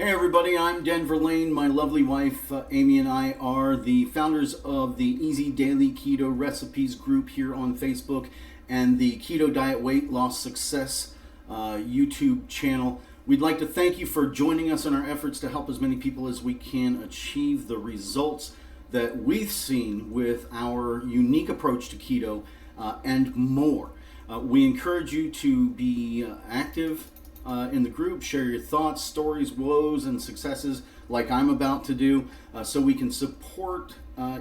Hey everybody, I'm Denver Lane. My lovely wife Amy and I are the founders of the Easy Daily Keto Recipes group here on Facebook and the Keto Diet Weight Loss Success YouTube channel. We'd like to thank you for joining us in our efforts to help as many people as we can achieve the results that we've seen with our unique approach to keto and more. We encourage you to be active in the group, share your thoughts, stories, woes, and successes like I'm about to do, so we can support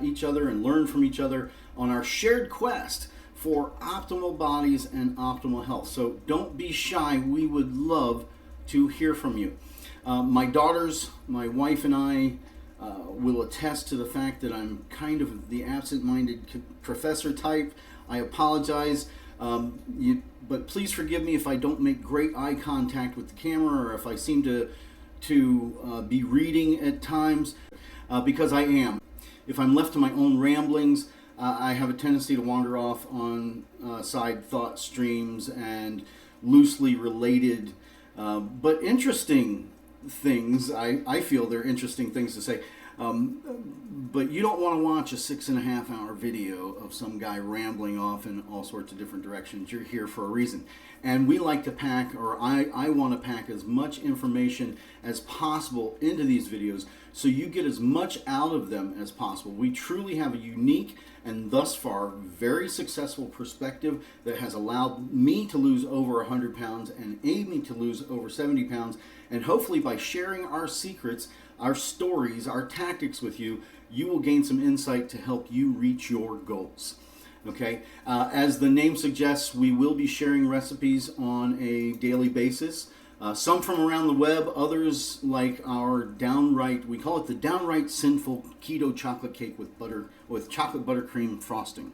each other and learn from each other on our shared quest for optimal bodies and optimal health. So don't be shy. We would love to hear from you. My daughters, my wife, and I will attest to the fact that I'm kind of the absent-minded professor type. I apologize. But please forgive me if I don't make great eye contact with the camera or if I seem to be reading at times, because I am. If I'm left to my own ramblings, I have a tendency to wander off on side thought streams and loosely related but interesting things. I feel they're interesting things to say. But you don't want to watch a 6.5 hour video of some guy rambling off in all sorts of different directions. You're here for a reason. And we like to pack, or I want to pack as much information as possible into these videos so you get as much out of them as possible. We truly have a unique and thus far very successful perspective that has allowed me to lose over 100 pounds and Amy to lose over 70 pounds. And hopefully by sharing our secrets, our stories, our tactics with you, you will gain some insight to help you reach your goals. Okay, as the name suggests, we will be sharing recipes on a daily basis. Some from around the web, others like our we call it the downright sinful keto chocolate cake with chocolate buttercream frosting.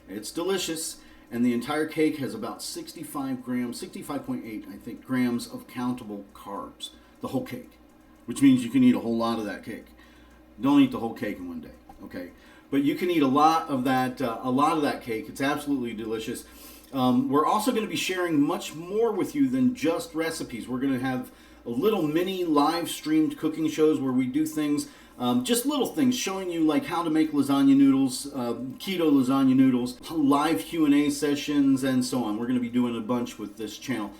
It's delicious, and the entire cake has about 65 grams, 65.8, I think, grams of countable carbs. The whole cake, which means you can eat a whole lot of that cake. Don't eat the whole cake in one day, okay? But you can eat a lot of that cake. It's absolutely delicious. We're also going to be sharing much more with you than just recipes. We're going to have a little mini live streamed cooking shows where we do things, just little things, showing you like how to make lasagna noodles, keto lasagna noodles, live Q&A sessions, and so on. We're going to be doing a bunch with this channel.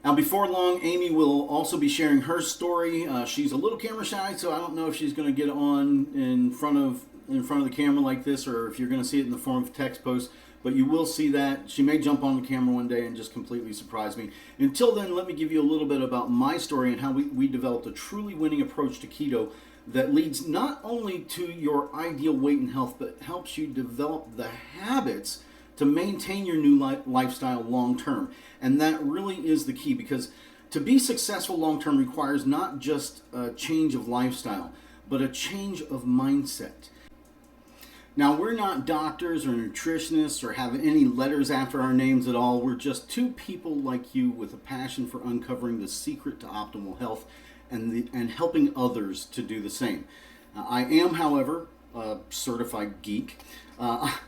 Now, before long, Amy will also be sharing her story. She's a little camera shy, so I don't know if she's going to get on in front of the camera like this, or if you're going to see it in the form of text post. But you will see that. She may jump on the camera one day and just completely surprise me. Until then, let me give you a little bit about my story and how we developed a truly winning approach to keto that leads not only to your ideal weight and health, but helps you develop the habits to maintain your new lifestyle long term. And that really is the key, because to be successful long term requires not just a change of lifestyle, but a change of mindset. Now, we're not doctors or nutritionists or have any letters after our names at all. We're just two people like you with a passion for uncovering the secret to optimal health and helping others to do the same. I am, however, a certified geek. I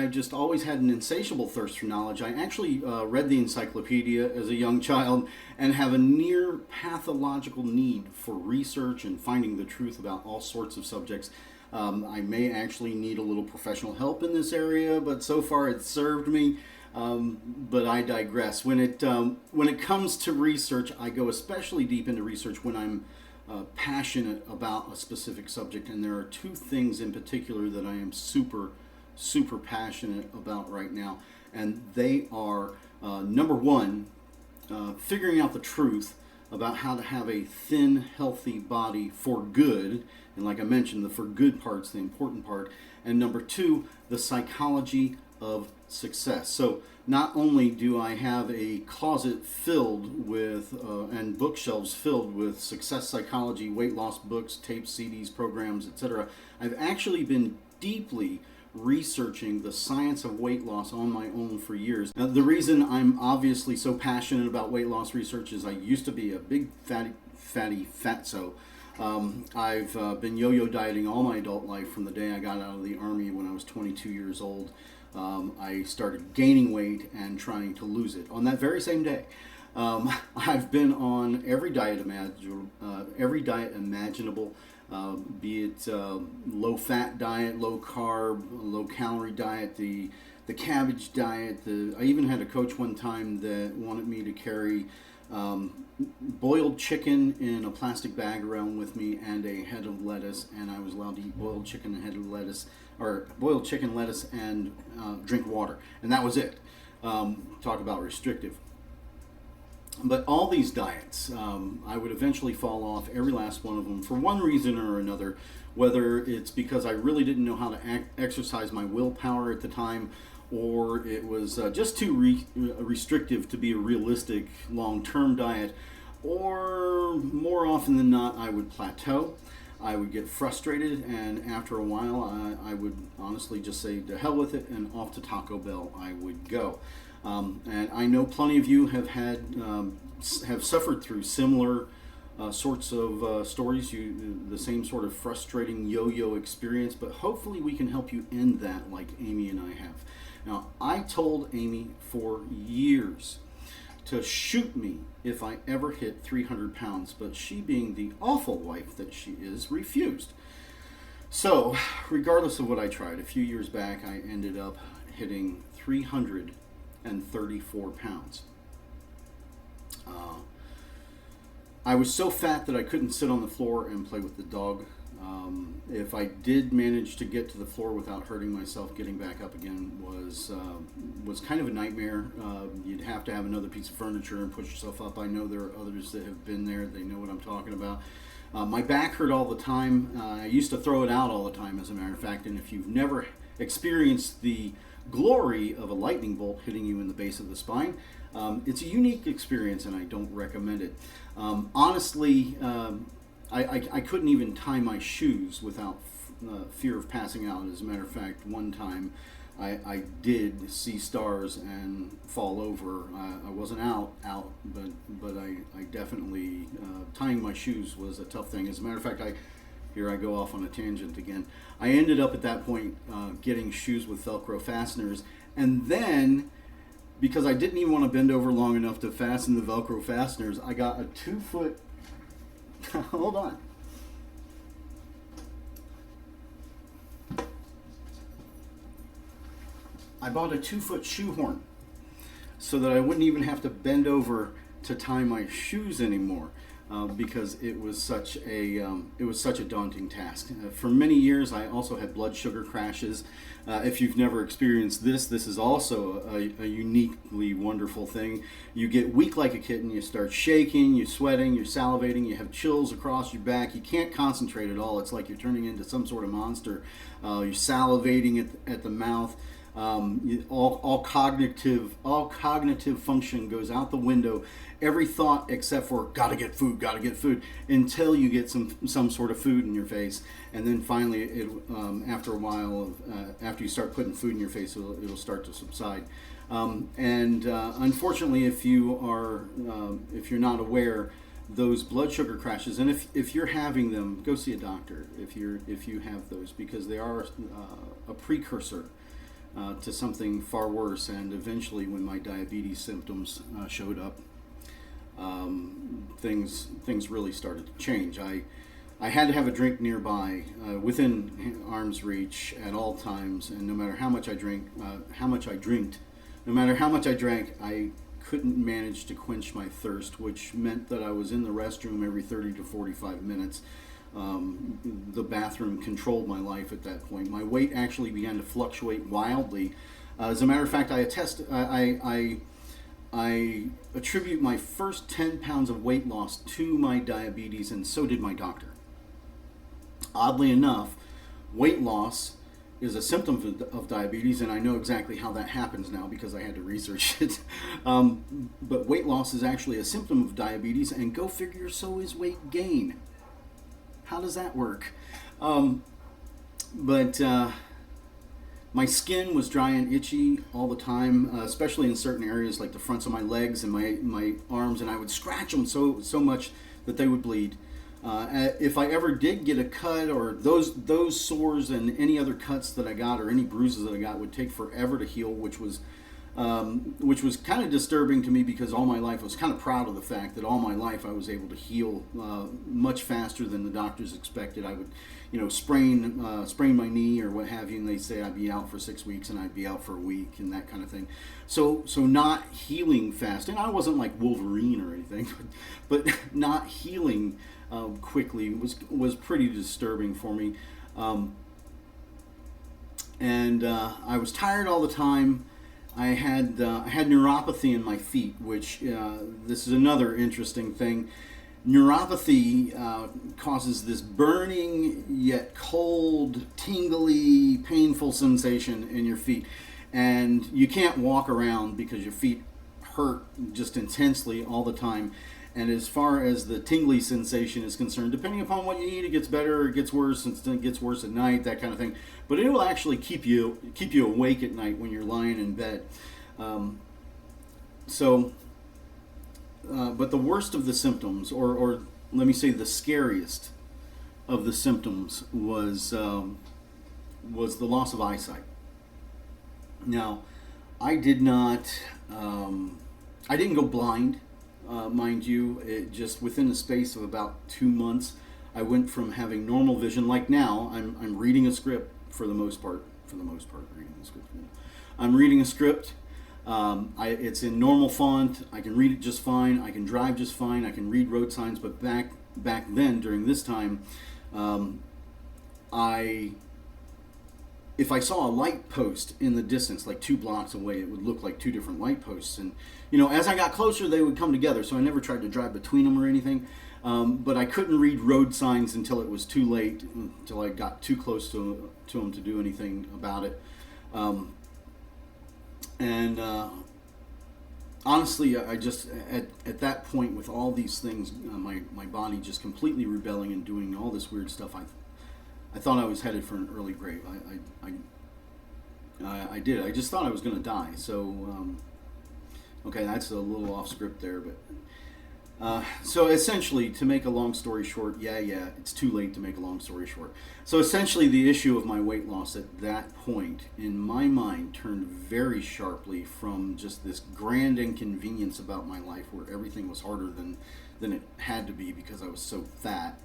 just always had an insatiable thirst for knowledge. I actually read the encyclopedia as a young child and have a near pathological need for research and finding the truth about all sorts of subjects. I may actually need a little professional help in this area, but so far it's served me. But I digress. When it comes to research, I go especially deep into research when I'm passionate about a specific subject, and there are two things in particular that I am super passionate about right now, and they are number one, figuring out the truth about how to have a thin, healthy body for good, and like I mentioned, the for good part's the important part, and number two, the psychology of success. So not only do I have a closet filled with and bookshelves filled with success psychology, weight loss books, tapes, CDs, programs, etc., I've actually been deeply researching the science of weight loss on my own for years. Now, the reason I'm obviously so passionate about weight loss research is I used to be a big fatty fatso. I've been yo-yo dieting all my adult life from the day I got out of the Army when I was 22 years old. I started gaining weight and trying to lose it on that very same day. I've been on every diet imaginable, be it low fat diet, low carb, low calorie diet, the cabbage diet. I even had a coach one time that wanted me to carry boiled chicken in a plastic bag around with me and a head of lettuce, and I was allowed to eat boiled chicken and head of lettuce, or boiled chicken, lettuce, and drink water, and that was it. Talk about restrictive. But all these diets, I would eventually fall off every last one of them for one reason or another, whether it's because I really didn't know how to exercise my willpower at the time, or it was just too restrictive to be a realistic long-term diet, or more often than not, I would plateau. I would get frustrated, and after a while, I would honestly just say, to hell with it, and off to Taco Bell I would go. And I know plenty of you have suffered through similar sorts of stories, the same sort of frustrating yo-yo experience, but hopefully we can help you end that like Amy and I have. Now, I told Amy for years to shoot me if I ever hit 300 pounds, but she, being the awful wife that she is, refused. So, regardless of what I tried, a few years back I ended up hitting 334 pounds. I was so fat that I couldn't sit on the floor and play with the dog. If I did manage to get to the floor without hurting myself, getting back up again was kind of a nightmare. You'd have to have another piece of furniture and push yourself up. I know there are others that have been there. They know what I'm talking about. My back hurt all the time. I used to throw it out all the time, as a matter of fact. And if you've never experienced the glory of a lightning bolt hitting you in the base of the spine, it's a unique experience, and I don't recommend it. Honestly, I couldn't even tie my shoes without fear of passing out. As a matter of fact, one time I did see stars and fall over. I wasn't out, but I definitely, tying my shoes was a tough thing. As a matter of fact, here I go off on a tangent again. I ended up at that point getting shoes with Velcro fasteners, and then, because I didn't even want to bend over long enough to fasten the Velcro fasteners, I got a 2-foot hold on. I bought a 2-foot shoehorn so that I wouldn't even have to bend over to tie my shoes anymore, because it was such a daunting task. For many years, I also had blood sugar crashes. If you've never experienced this is also a uniquely wonderful thing. You get weak like a kitten. You start shaking, you're sweating, you're salivating, you have chills across your back. You can't concentrate at all. It's like you're turning into some sort of monster. You're salivating at the mouth. All cognitive function goes out the window. Every thought except for gotta get food, until you get some sort of food in your face, and then finally, after a while, after you start putting food in your face, it'll start to subside. Unfortunately, if you're not aware, those blood sugar crashes, and if you're having them, go see a doctor if you have those, because they are a precursor to something far worse. And eventually, when my diabetes symptoms showed up, things really started to change. I had to have a drink nearby, within arm's reach at all times, and no matter how much I drank, I couldn't manage to quench my thirst, which meant that I was in the restroom every 30 to 45 minutes. The bathroom controlled my life at that point. My weight actually began to fluctuate wildly. As a matter of fact, I attribute my first 10 pounds of weight loss to my diabetes, and so did my doctor. Oddly enough, weight loss is a symptom of diabetes, and I know exactly how that happens now because I had to research it. But weight loss is actually a symptom of diabetes, and go figure, so is weight gain. How does that work? My skin was dry and itchy all the time, especially in certain areas like the fronts of my legs and my arms, and I would scratch them so much that they would bleed. If I ever did get a cut, or those sores and any other cuts that I got or any bruises that I got would take forever to heal, which was which was kind of disturbing to me because all my life I was kind of proud of the fact that all my life I was able to heal much faster than the doctors expected. I would, sprain my knee or what have you, and they say I'd be out for 6 weeks, and I'd be out for a week, and that kind of thing. So not healing fast, and I wasn't like Wolverine or anything, but not healing quickly was pretty disturbing for me. And I was tired all the time. I had neuropathy in my feet, which this is another interesting thing. Neuropathy causes this burning yet cold, tingly, painful sensation in your feet, and you can't walk around because your feet hurt just intensely all the time. And as far as the tingly sensation is concerned, depending upon what you eat, it gets better or it gets worse, and it gets worse at night, that kind of thing. But it will actually keep you awake at night when you're lying in bed. But the worst of the symptoms, or let me say the scariest of the symptoms, was the loss of eyesight. Now, I didn't go blind. Mind you, it just within the space of about 2 months, I went from having normal vision, like now, I'm reading a script for the most part, reading the script. I'm reading a script. It's in normal font. I can read it just fine. I can drive just fine. I can read road signs. But back then, during this time, if I saw a light post in the distance, like 2 blocks away, it would look like 2 different light posts. And, as I got closer, they would come together. So I never tried to drive between them or anything. But I couldn't read road signs until it was too late, until I got too close to them to do anything about it. Honestly, I just, at that point, with all these things, my body just completely rebelling and doing all this weird stuff, I thought I was headed for an early grave. I did. I just thought I was going to die. So, okay, that's a little off script there, but so essentially, to make a long story short, it's too late to make a long story short. So essentially, the issue of my weight loss at that point, in my mind, turned very sharply from just this grand inconvenience about my life, where everything was harder than it had to be because I was so fat.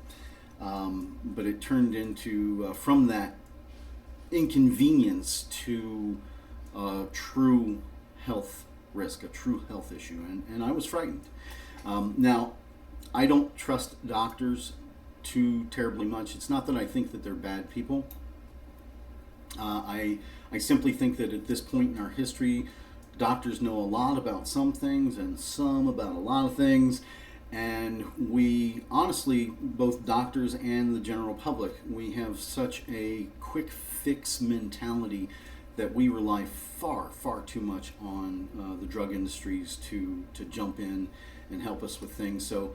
But it turned into, from that inconvenience to a true health risk, a true health issue, and I was frightened. Now, I don't trust doctors too terribly much. It's not that I think that they're bad people. I simply think that at this point in our history, doctors know a lot about some things and some about a lot of things. And we, honestly, both doctors and the general public, we have such a quick fix mentality that we rely far, far too much on the drug industries to jump in and help us with things. So,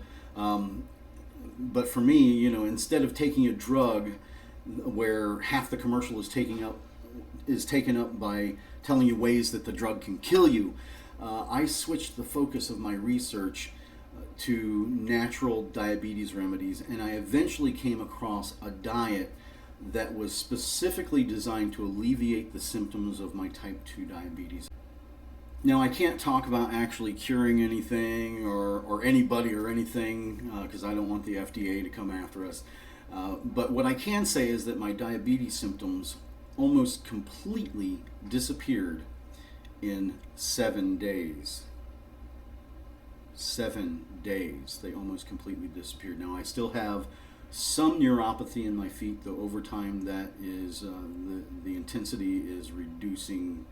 but for me, instead of taking a drug where half the commercial is taken up by telling you ways that the drug can kill you, I switched the focus of my research to natural diabetes remedies, and I eventually came across a diet that was specifically designed to alleviate the symptoms of my type 2 diabetes. Now, I can't talk about actually curing anything or anybody or anything because I don't want the FDA to come after us. But what I can say is that my diabetes symptoms almost completely disappeared in 7 days. 7 days. They almost completely disappeared. Now, I still have some neuropathy in my feet, though over time that is, the intensity is reducing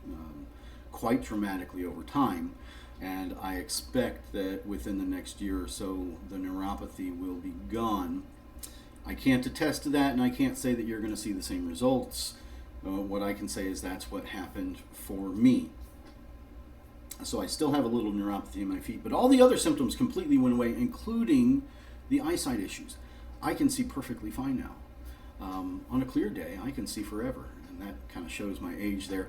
quite dramatically over time, and I expect that within the next year or so the neuropathy will be gone. I can't attest to that, and I can't say that you're going to see the same results. What I can say is that's what happened for me. So I still have a little neuropathy in my feet, but all the other symptoms completely went away, including the eyesight issues. I can see perfectly fine now. On a clear day, I can see forever, and that kind of shows my age there.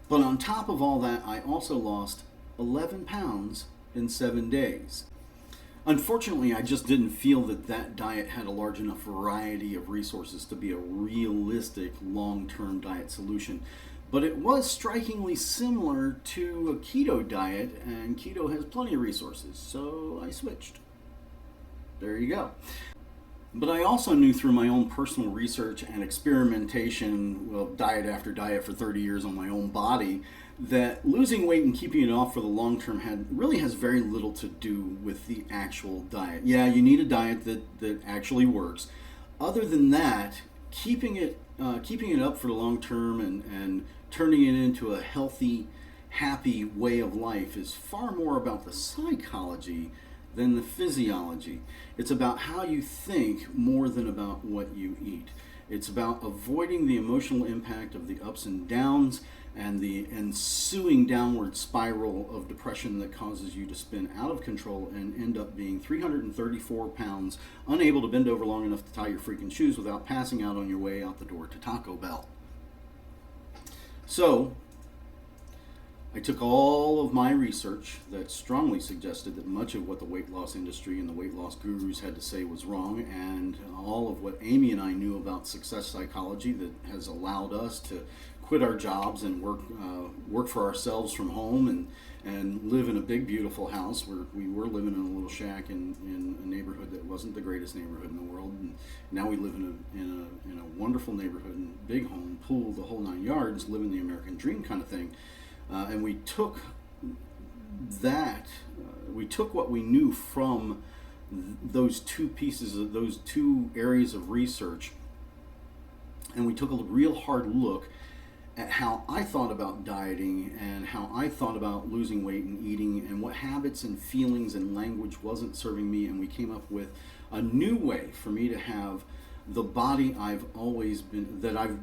But on top of all that, I also lost 11 pounds in 7 days. Unfortunately, I just didn't feel that diet had a large enough variety of resources to be a realistic long-term diet solution. but it was strikingly similar to a keto diet, and keto has plenty of resources, so I switched. There you go. But I also knew through my own personal research and experimentation, well, diet after diet for 30 years on my own body, that losing weight and keeping it off for the long term really has very little to do with the actual diet. Yeah, you need a diet that actually works. Other than that, keeping it up for the long term and turning it into a healthy, happy way of life is far more about the psychology than the physiology. It's about how you think more than about what you eat. It's about avoiding the emotional impact of the ups and downs and the ensuing downward spiral of depression that causes you to spin out of control and end up being 334 pounds, unable to bend over long enough to tie your freaking shoes without passing out on your way out the door to Taco Bell. So, I took all of my research that strongly suggested that much of what the weight loss industry and the weight loss gurus had to say was wrong, and all of what Amy and I knew about success psychology that has allowed us to quit our jobs and work for ourselves from home and live in a big, beautiful house where we were living in a little shack in a neighborhood that wasn't the greatest neighborhood in the world. And now we live in a wonderful neighborhood, and big home, pool, the whole 9 yards, living the American dream kind of thing. And we took what we knew from those two areas of research, and we took a real hard look at how I thought about dieting and how I thought about losing weight and eating and what habits and feelings and language wasn't serving me, and we came up with a new way for me to have the body I've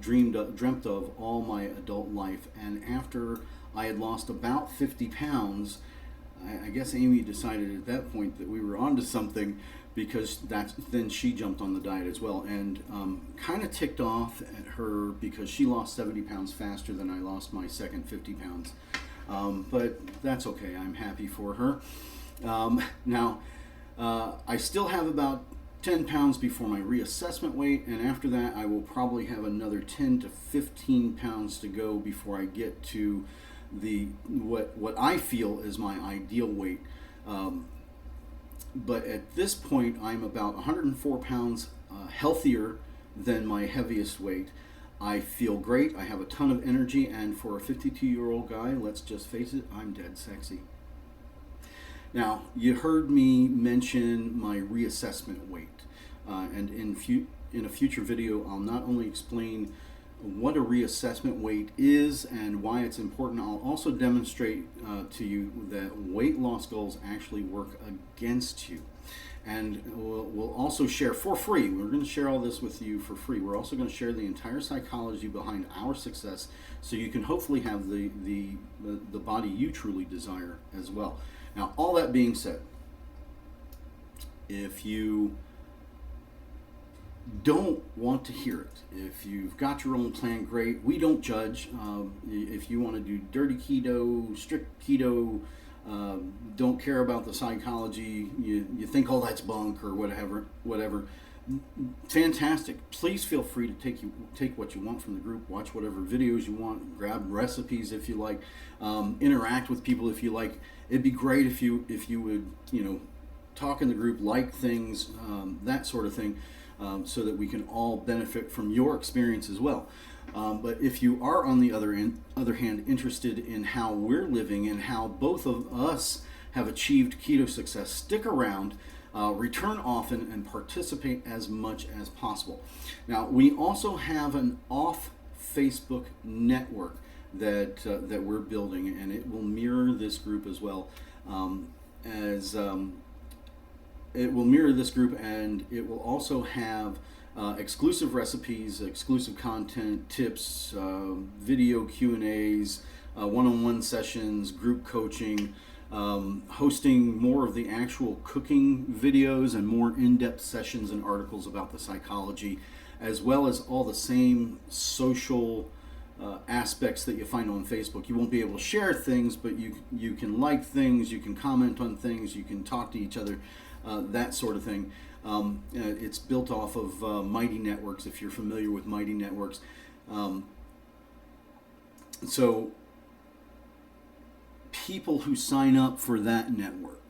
dreamt of all my adult life. And after I had lost about 50 pounds, I guess Amy decided at that point that we were onto something, because then she jumped on the diet as well, and kind of ticked off at her because she lost 70 pounds faster than I lost my second 50 pounds. But that's okay. I'm happy for her. Now, I still have about 10 pounds before my reassessment weight, and after that I will probably have another 10 to 15 pounds to go before I get to what I feel is my ideal weight. But at this point, I'm about 104 pounds healthier than my heaviest weight. I feel great. I have a ton of energy, and for a 52-year-old guy, let's just face it, I'm dead sexy. Now, you heard me mention my reassessment weight, and in a future video, I'll not only explain what a reassessment weight is and why it's important, I'll also demonstrate to you that weight loss goals actually work against you. And we'll also share for free. We're going to share all this with you for free. We're also going to share the entire psychology behind our success, so you can hopefully have the body you truly desire as well. Now, all that being said, if you don't want to hear it, if you've got your own plan, great. We don't judge. If you want to do dirty keto, strict keto, don't care about the psychology, you think all that's bunk or whatever, fantastic. Please feel free to take what you want from the group, watch whatever videos you want, grab recipes if you like, interact with people if you like. It'd be great if you would talk in the group, like things, that sort of thing. So that we can all benefit from your experience as well. But if you are, on the other hand, interested in how we're living and how both of us have achieved keto success, stick around, return often, and participate as much as possible. Now, we also have an off Facebook network that we're building, and it will mirror this group as well. It will mirror this group, and it will also have exclusive recipes, exclusive content, tips, video Q&As, one-on-one sessions, group coaching, hosting more of the actual cooking videos and more in-depth sessions and articles about the psychology, as well as all the same social aspects that you find on Facebook. You won't be able to share things, but you can like things, you can comment on things, you can talk to each other, that sort of thing. It's built off of Mighty Networks, if you're familiar with Mighty Networks. So people who sign up for that network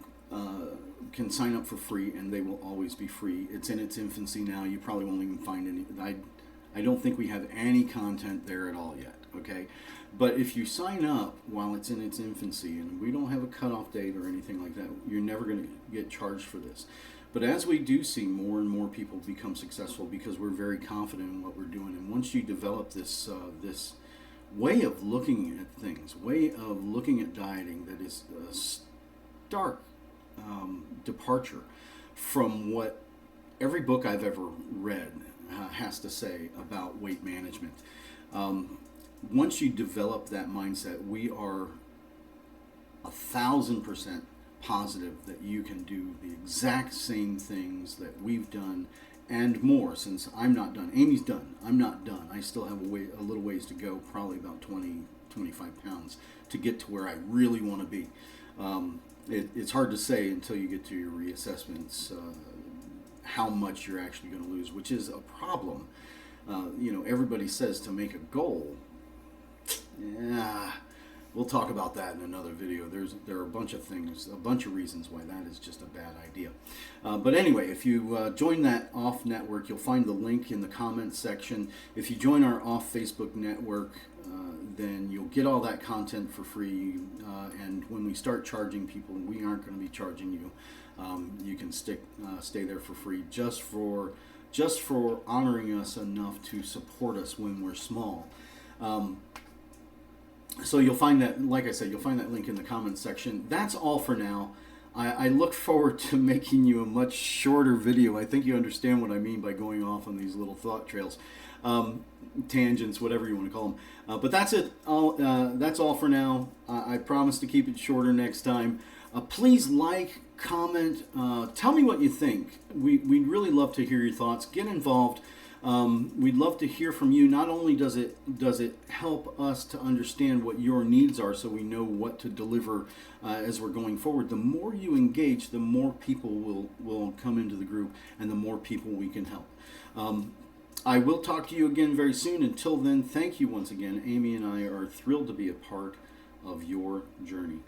can sign up for free, and they will always be free. It's in its infancy now. You probably won't even find any. I don't think we have any content there at all yet. Okay, but if you sign up while it's in its infancy, and we don't have a cutoff date or anything like that, you're never going to get charged for this. But as we do see more and more people become successful, because we're very confident in what we're doing, and once you develop this way of looking at things, way of looking at dieting that is a stark departure from what every book I've ever read has to say about weight management. Once you develop that mindset, we are 1,000% positive that you can do the exact same things that we've done and more. Since I'm not done, Amy's done, I'm not done. I still have a little ways to go, probably about 25 pounds to get to where I really want to be. It's hard to say until you get to your reassessments how much you're actually going to lose, which is a problem. Everybody says to make a goal. Yeah, we'll talk about that in another video. There are a bunch of things, a bunch of reasons why that is just a bad idea. But anyway, if you join that off network, you'll find the link in the comments section. If you join our off Facebook network, then you'll get all that content for free. And when we start charging people, we aren't going to be charging you. You can stay there for free, just for honoring us enough to support us when we're small. So you'll find that, like I said, you'll find that link in the comments section. That's all for now. I look forward to making you a much shorter video. I think you understand what I mean by going off on these little thought trails, tangents, whatever you want to call them. But that's it. That's all for now. I promise to keep it shorter next time. Please like, comment, tell me what you think. We'd really love to hear your thoughts. Get involved. We'd love to hear from you. Not only does it help us to understand what your needs are, so we know what to deliver as we're going forward. The more you engage, the more people will come into the group, and the more people we can help. I will talk to you again very soon. Until then, thank you once again. Amy and I are thrilled to be a part of your journey.